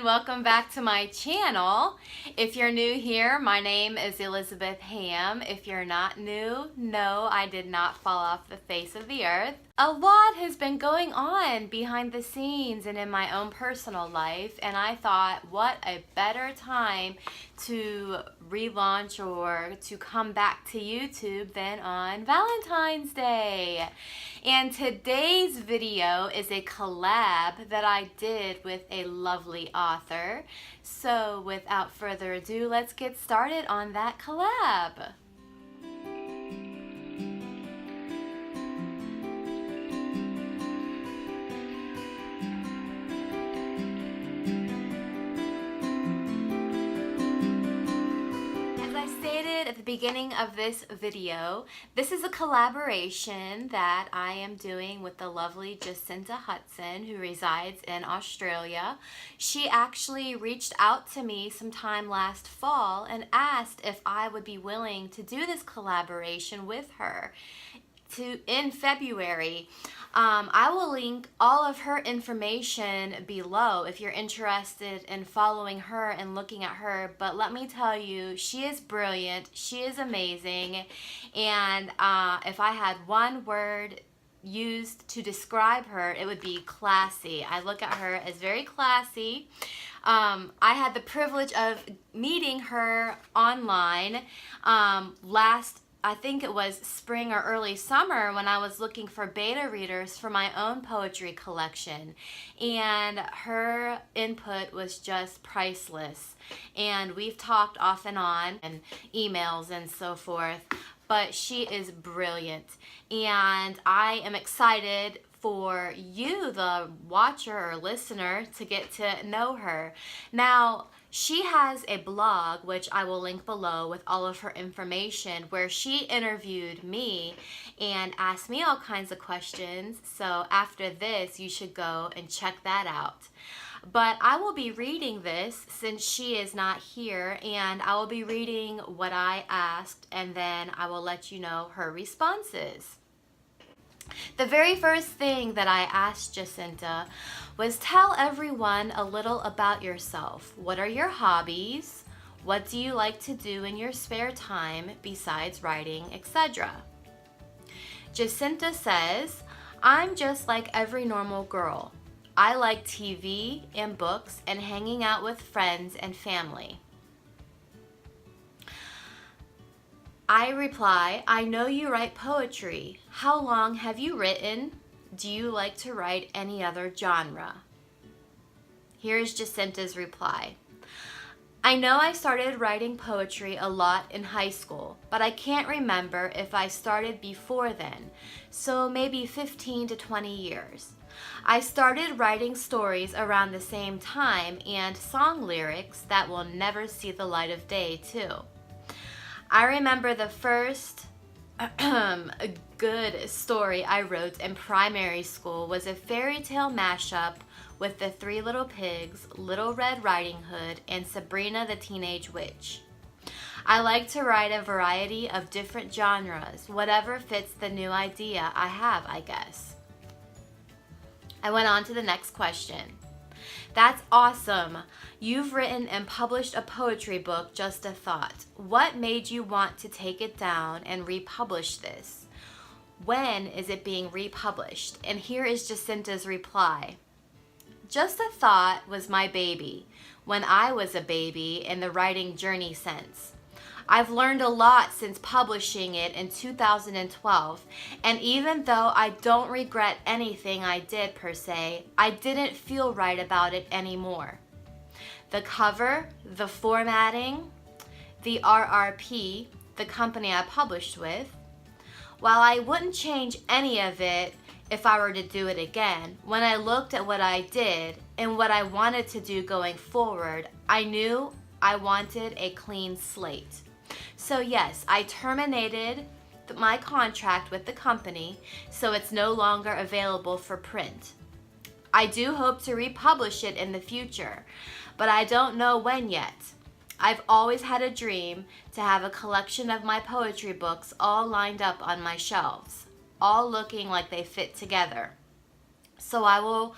welcome back to my channel. If you're new here, my name is EAHamm. If you're not new, no, I did not fall off the face of the earth. A lot has been going on behind the scenes and in my own personal life, and I thought, what a better time to relaunch or to come back to YouTube than on Valentine's Day. And today's video is a collab that I did with a lovely author. So without further ado, let's get started on that collab. At the beginning of this video, this is a collaboration that I am doing with the lovely Jacinta Hudson, who resides in Australia. She actually reached out to me sometime last fall and asked if I would be willing to do this collaboration with her in February. I will link all of her information below if you're interested in following her and looking at her. But let me tell you, she is brilliant, she is amazing, and if I had one word used to describe her, it would be classy. I look at her as very classy. I had the privilege of meeting her online I think it was spring or early summer when I was looking for beta readers for my own poetry collection, and her input was just priceless. And we've talked off and on and emails and so forth, but she is brilliant, and I am excited for you, the watcher or listener, to get to know her. Now, she has a blog, which I will link below with all of her information, where she interviewed me and asked me all kinds of questions. So after this, you should go and check that out. But I will be reading this since she is not here, and I will be reading what I asked, and then I will let you know her responses. The very first thing that I asked Jacinta was, tell everyone a little about yourself. What are your hobbies? What do you like to do in your spare time besides writing, etc.? Jacinta says, I'm just like every normal girl. I like TV and books and hanging out with friends and family. I reply, I know you write poetry. How long have you written? Do you like to write any other genre? Here's Jacinta's reply. I know I started writing poetry a lot in high school, but I can't remember if I started before then, so maybe 15 to 20 years. I started writing stories around the same time and song lyrics that will never see the light of day too. I remember the first good story I wrote in primary school was a fairy tale mashup with the Three Little Pigs, Little Red Riding Hood, and Sabrina the Teenage Witch. I like to write a variety of different genres, whatever fits the new idea I have, I guess. I went on to the next question. That's awesome. You've written and published a poetry book, just a thought. What made you want to take it down and republish this? When is it being republished? And here is Jacinta's reply. Just a Thought was my baby when I was a baby in the writing journey sense. I've learned a lot since publishing it in 2012, and even though I don't regret anything I did per se, I didn't feel right about it anymore. The cover, the formatting, the RRP, the company I published with, while I wouldn't change any of it if I were to do it again, when I looked at what I did and what I wanted to do going forward, I knew I wanted a clean slate. So yes, I terminated my contract with the company, so it's no longer available for print. I do hope to republish it in the future, but I don't know when yet. I've always had a dream to have a collection of my poetry books all lined up on my shelves, all looking like they fit together. So I will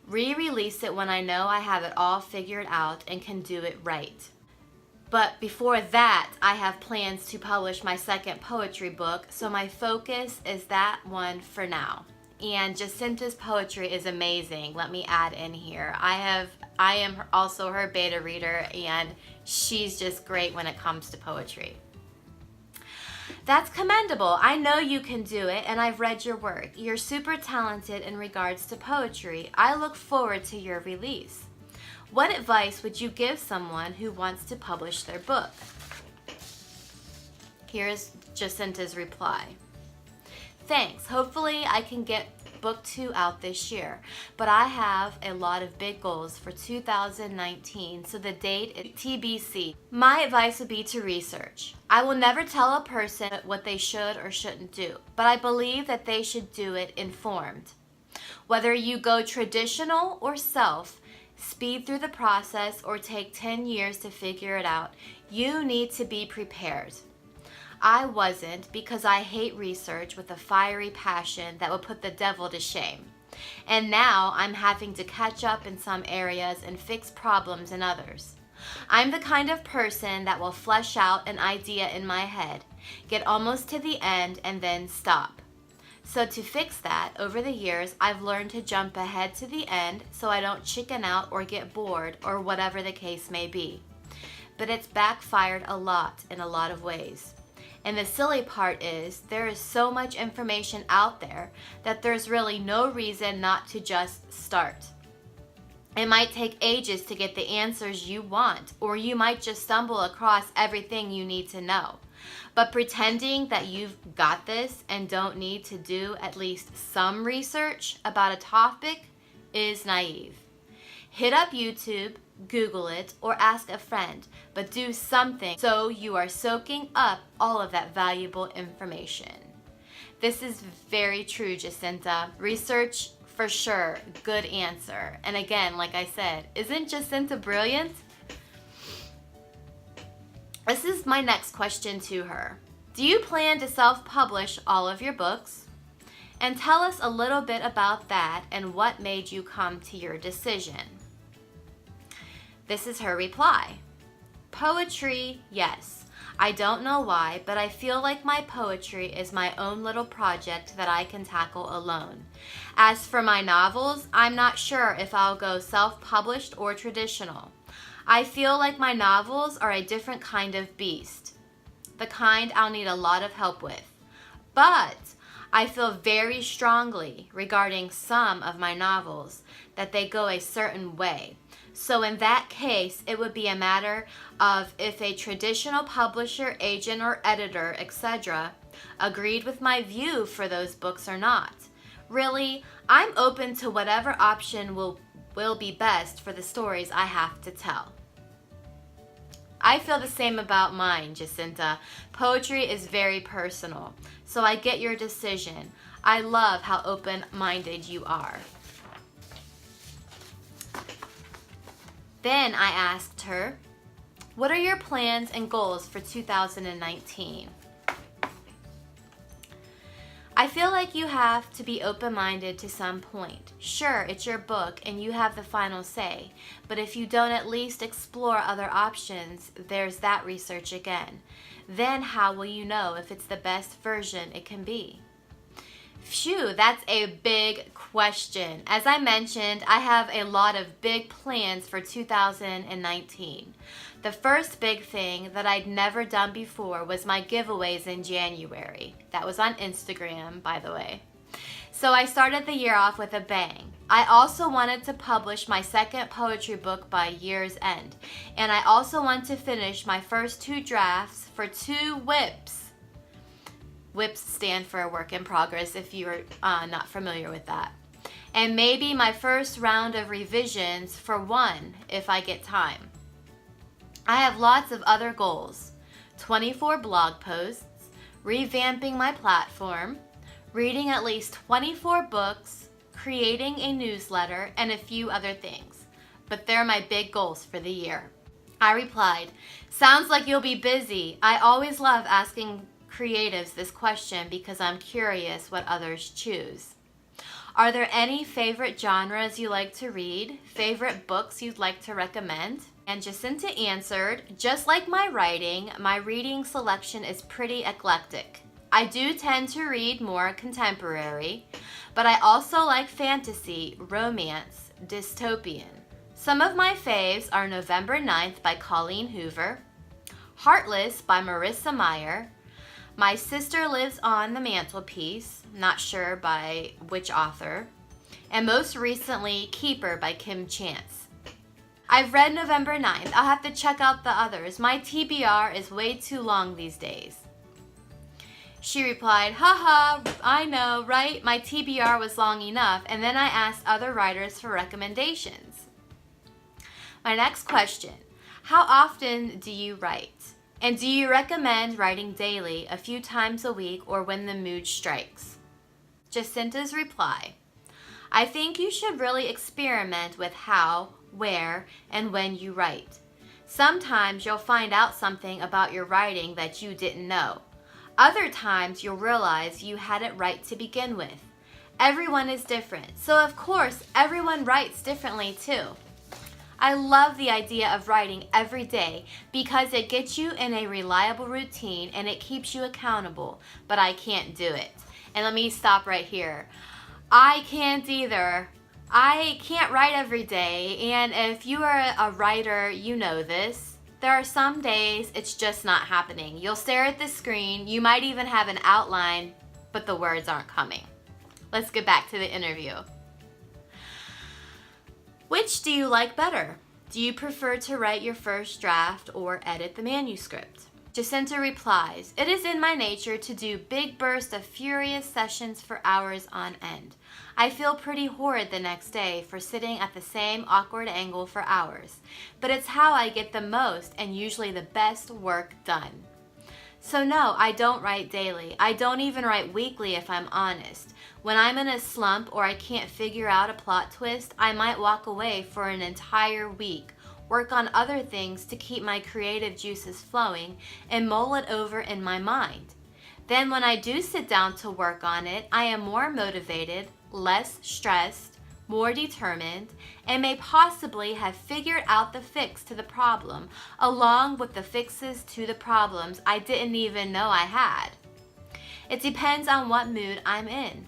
re-release it when I know I have it all figured out and can do it right. But before that, I have plans to publish my second poetry book, so my focus is that one for now. And Jacinta's poetry is amazing. Let me add in here. I am also her beta reader, and she's just great when it comes to poetry. That's commendable. I know you can do it, and I've read your work. You're super talented in regards to poetry. I look forward to your release. What advice would you give someone who wants to publish their book? Here's Jacinta's reply. Thanks. Hopefully I can get book 2 out this year, but I have a lot of big goals for 2019, so the date is TBC. My advice would be to research. I will never tell a person what they should or shouldn't do, but I believe that they should do it informed. Whether you go traditional or self, speed through the process, or take 10 years to figure it out, you need to be prepared. I wasn't, because I hate research with a fiery passion that would put the devil to shame. And now I'm having to catch up in some areas and fix problems in others. I'm the kind of person that will flesh out an idea in my head, get almost to the end, and then stop. So to fix that, over the years, I've learned to jump ahead to the end so I don't chicken out or get bored or whatever the case may be. But it's backfired a lot in a lot of ways. And the silly part is, there is so much information out there that there's really no reason not to just start. It might take ages to get the answers you want, or you might just stumble across everything you need to know. But pretending that you've got this and don't need to do at least some research about a topic is naive. Hit up YouTube, Google it, or ask a friend, but do something so you are soaking up all of that valuable information. This is very true, Jacinta. Research for sure. Good answer. And again, like I said, isn't Jacinta brilliant? This is my next question to her. Do you plan to self-publish all of your books? And tell us a little bit about that and what made you come to your decision. This is her reply. Poetry, yes. I don't know why, but I feel like my poetry is my own little project that I can tackle alone. As for my novels, I'm not sure if I'll go self-published or traditional. I feel like my novels are a different kind of beast, the kind I'll need a lot of help with. But I feel very strongly regarding some of my novels that they go a certain way. So in that case, it would be a matter of if a traditional publisher, agent, or editor, etc., agreed with my view for those books or not. Really, I'm open to whatever option will be best for the stories I have to tell. I feel the same about mine, Jacinta. Poetry is very personal, so I get your decision. I love how open-minded you are. Then I asked her, what are your plans and goals for 2019? I feel like you have to be open-minded to some point. Sure, it's your book and you have the final say, but if you don't at least explore other options, there's that research again. Then how will you know if it's the best version it can be? Phew, that's a big question. As I mentioned, I have a lot of big plans for 2019. The first big thing that I'd never done before was my giveaways in January. That was on Instagram, by the way. So I started the year off with a bang. I also wanted to publish my second poetry book by year's end. And I also want to finish my first 2 drafts for 2 WIPs. WIPs stand for a work in progress if you're not familiar with that. And maybe my first round of revisions for 1 if I get time. I have lots of other goals. 24 blog posts, revamping my platform, reading at least 24 books, creating a newsletter, and a few other things. But they're my big goals for the year. I replied, sounds like you'll be busy. I always love asking creatives this question because I'm curious what others choose. Are there any favorite genres you like to read? Favorite books you'd like to recommend? And Jacinta answered, just like my writing, my reading selection is pretty eclectic. I do tend to read more contemporary, but I also like fantasy, romance, dystopian. Some of my faves are November 9th by Colleen Hoover, Heartless by Marissa Meyer, My Sister Lives on the Mantelpiece, not sure by which author, and most recently Keeper by Kim Chance. I've read November 9th. I'll have to check out the others. My TBR is way too long these days. She replied, haha, I know, right? My TBR was long enough, and then I asked other writers for recommendations. My next question, how often do you write? And do you recommend writing daily, a few times a week, or when the mood strikes? Jacinta's reply, I think you should really experiment with how, where, and when you write. Sometimes you'll find out something about your writing that you didn't know. Other times you'll realize you had it right to begin with. Everyone is different, so of course everyone writes differently too. I love the idea of writing every day because it gets you in a reliable routine and it keeps you accountable, but I can't do it. And let me stop right here. I can't either. I can't write every day, and if you are a writer, you know this. There are some days it's just not happening. You'll stare at the screen, you might even have an outline, but the words aren't coming. Let's get back to the interview. Which do you like better? Do you prefer to write your first draft or edit the manuscript? Jacinta replies, it is in my nature to do big bursts of furious sessions for hours on end. I feel pretty horrid the next day for sitting at the same awkward angle for hours, but it's how I get the most and usually the best work done. So no, I don't write daily. I don't even write weekly if I'm honest. When I'm in a slump or I can't figure out a plot twist, I might walk away for an entire week, work on other things to keep my creative juices flowing, and mull it over in my mind. Then when I do sit down to work on it, I am more motivated, less stressed, more determined, and may possibly have figured out the fix to the problem, along with the fixes to the problems I didn't even know I had. It depends on what mood I'm in.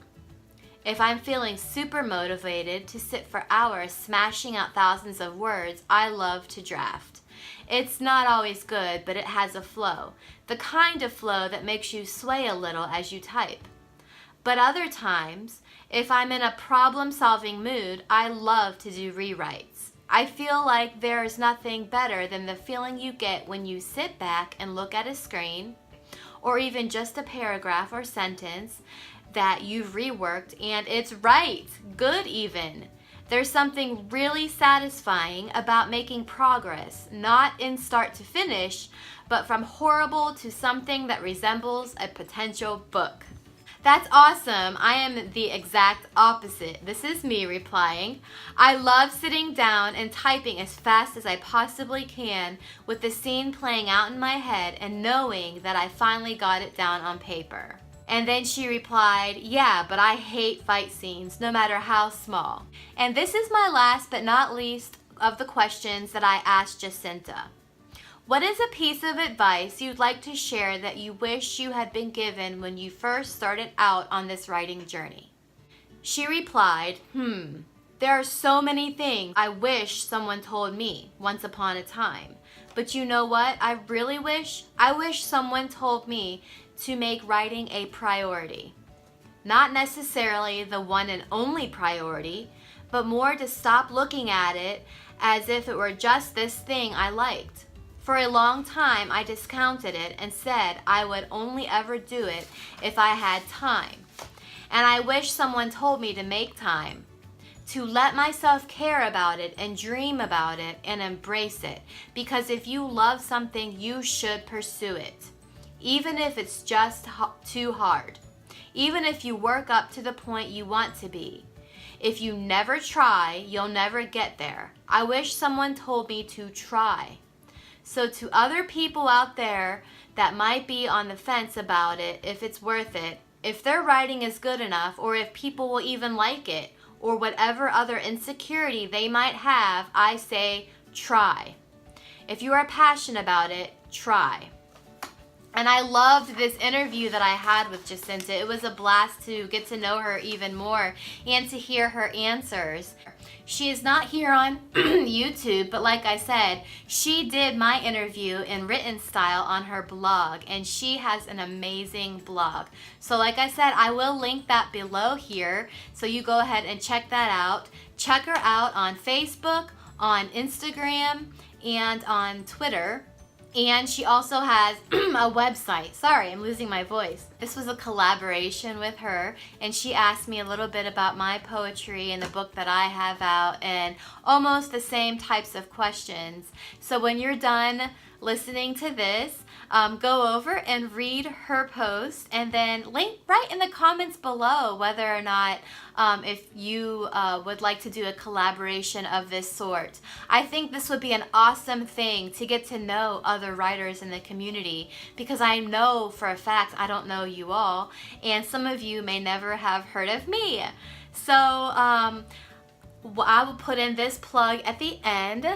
If I'm feeling super motivated to sit for hours smashing out thousands of words, I love to draft. It's not always good, but it has a flow. The kind of flow that makes you sway a little as you type. But other times, if I'm in a problem-solving mood, I love to do rewrites. I feel like there is nothing better than the feeling you get when you sit back and look at a screen, or even just a paragraph or sentence that you've reworked and it's right, good even. There's something really satisfying about making progress, not in start to finish, but from horrible to something that resembles a potential book. That's awesome. I am the exact opposite. This is me replying. I love sitting down and typing as fast as I possibly can with the scene playing out in my head and knowing that I finally got it down on paper. And then she replied, yeah, but I hate fight scenes, no matter how small. And this is my last but not least of the questions that I asked Jacinta. What is a piece of advice you'd like to share that you wish you had been given when you first started out on this writing journey? She replied, there are so many things I wish someone told me once upon a time. But you know what I really wish? I wish someone told me to make writing a priority. Not necessarily the one and only priority, but more to stop looking at it as if it were just this thing I liked. For a long time, I discounted it and said I would only ever do it if I had time. And I wish someone told me to make time, to let myself care about it and dream about it and embrace it. Because if you love something, you should pursue it. Even if it's just too hard. Even if you work up to the point you want to be. If you never try, you'll never get there. I wish someone told me to try. So to other people out there that might be on the fence about it, if it's worth it, if their writing is good enough, or if people will even like it, or whatever other insecurity they might have, I say try. If you are passionate about it, try. And I loved this interview that I had with Jacinta. It was a blast to get to know her even more and to hear her answers. She is not here on YouTube, but like I said, she did my interview in written style on her blog, and she has an amazing blog. So like I said, I will link that below here, so you go ahead and check that out. Check her out on Facebook, on Instagram, and on Twitter. And she also has a website. Sorry, I'm losing my voice. This was a collaboration with her, and she asked me a little bit about my poetry and the book that I have out, and almost the same types of questions. So when you're done listening to this, go over and read her post, and then link right in the comments below whether or not if you would like to do a collaboration of this sort. I think this would be an awesome thing to get to know other writers in the community, because I know for a fact I don't know you all, and some of you may never have heard of me. So I will put in this plug at the end.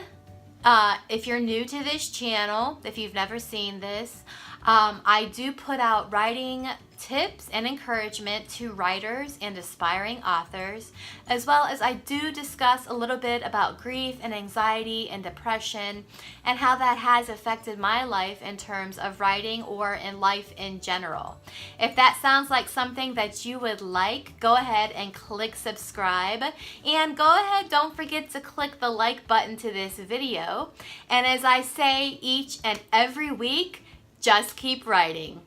If you're new to this channel, if you've never seen this, I do put out writing tips and encouragement to writers and aspiring authors, as well as I do discuss a little bit about grief and anxiety and depression and how that has affected my life in terms of writing or in life in general. If that sounds like something that you would like, go ahead and click subscribe, and go ahead, don't forget to click the like button to this video. And as I say each and every week, just keep writing.